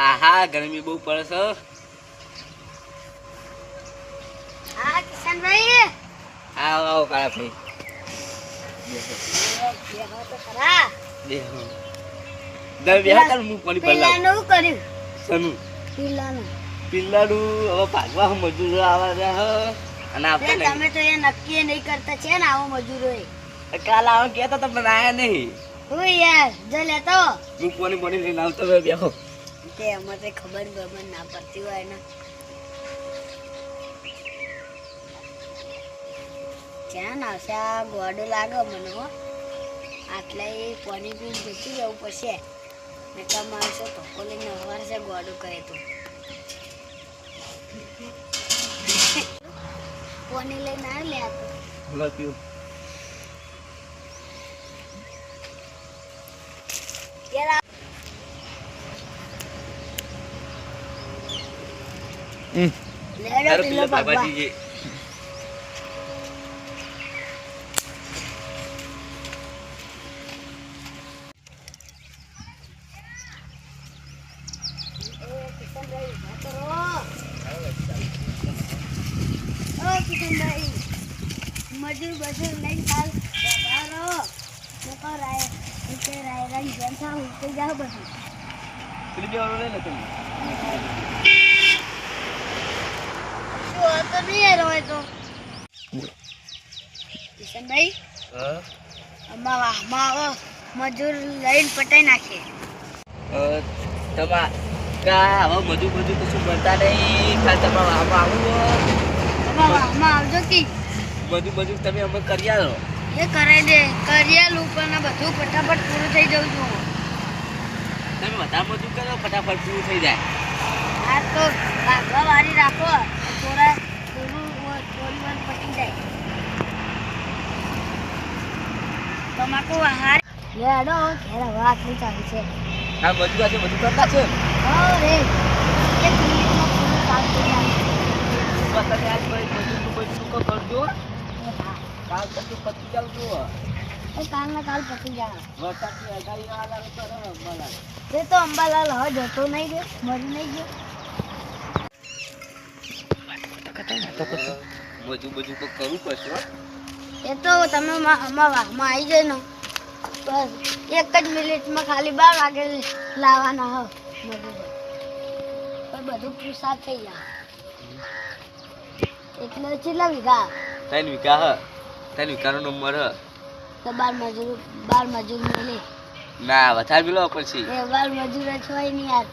આહા ગરમી બહુ પડે છે. હા કિશનભાઈ, આવો આવો કાળા ભાઈ તો ખરા બેહો. દર બેહા કર હું પાણી ભરલા. પેલાનું કર્યું સનુ પેલાનું પિલ્લાડું હવે ભાગવા મજૂરો આવે છે અને આપણે તમે તો એ નક્કી નહીં કરતા છે ને આવો મજૂરો કાલ આવો કહેતા તો પણ આયા નહીં. હું યાર જો લેતો હું પાણી લઈને આવતો હવે બેહો. તે અમારે ખબર ના પડતી હોય ને ક્યાં આવશે આ ગોડો લાગે મને હો. આટલા એ પાણી પીને જતું રહેવું પડશે ને કામ આવશે ધોકો લઈને હવારશે ગોડો કહે તો પાણી લઈને આવી લે તો લો પીવું. લેડો પીલો ભગવા મજૂર બજૂર લઈને કાલ બહારો નકો રાય ઉકે રાય રાય જનતા ઉકે જાવ બધું પેલી બે ઓલો લઈને તમે શું તો નહીં રોય તો કિશનભાઈ હા અમારા મજૂર લઈને પટાઈ નાખે તમા કા હવે મજૂર તો શું બનતા નહીં. ખાલી તમારા આમાં આવું આવજો કે બધું તમે અમે કરી આલો. એ કરાઈ દે કરિયાલું પણ બધું ફટાફટ પૂરું થઈ જવું છું. તમે વધારે મજૂર કરો ફટાફટ પૂરું થઈ જાય. આ તો ભાગવા વાળી રાખો થોડા થોડી વાર પટી જાય તમાકુ હાર લેડો ઘેર વાત નહીં ચાલુ છે. આ મજૂર આજે બધું કરતા છે. રે એક મિનિટમાં પૂરું કામ થઈ જાય. તમે આજ બધું કરજો. કાલ પછી પતી જાવ છો. કાલના કાલ પતી જાય. વરસાદની આગાહી આ લાગે તો અંબાલાલ. તે તો અંબાલાલ હવે જતો નહીં ગયો મરી નહીં ગયો. મજૂર તો કરવું પડશે. એ તો તમે વાહમાં આવી જાય ને બસ એક જ મિનિટમાં ખાલી 12 વાગે લાવવાના હો મજૂર પણ બધું પૂછા થઈ જાય. એટલે કેટલા વીઘા? 3 વીઘા હ. 3 વીઘાનો નંબર હ. તો 12 મજૂર મળે ના વધારે પેલો પછી એ 12 મજૂર જ હોય ને યાર.